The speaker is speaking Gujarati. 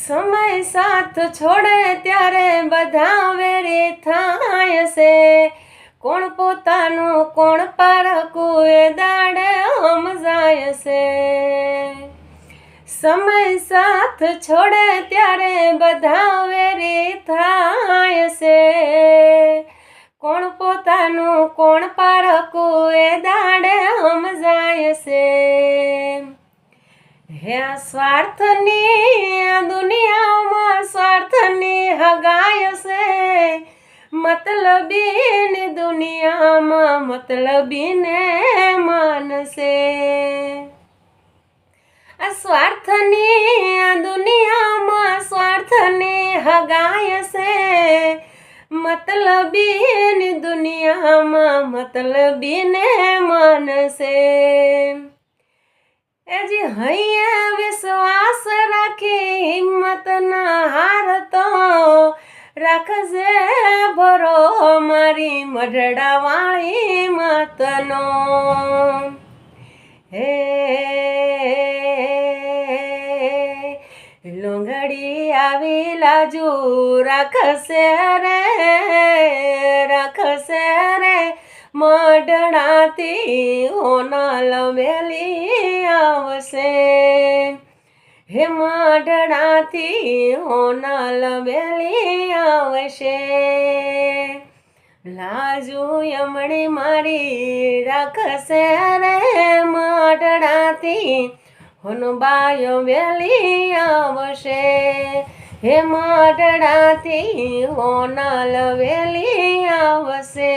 સમય સાથ છોડે ત્યારે બધા વેરી થાય છે। કોણ પોતાનું કોણ પારકું એ દાડે સમજાય છે। સમય સાથ છોડે ત્યારે બધા વેરી થાય છે। કોણ પોતાનું કોણ પારકું એ દાડે સમજાય છે। હે સ્વાર્થની દુનિયામાં સ્વાર્થની હગાય છે। મતલબીની દુનિયામાં મતલબીને માનશે। આ સ્વાર્થની દુનિયામાં સ્વાર્થની હગાય છે। મતલબીની દુનિયામાં મતલબીને માનશે। એજી હૈયા વિશ્વાસ રાખી હિંમત ના હારતો રાખજે ભરો મારી મઢડા વાળી માતનો। હે લુંગડી આવી લાજુ રાખશે રે મઢડાથી હોનલ મેલી આવશે। હે મઢડાથી હોનલ મેલી આવશે। લાજુ યમણી મારી રાખશે રે મઢડાથી હોનબાયો મેલી આવશે। હે મઢડાથી હોનલ વેલી આવશે।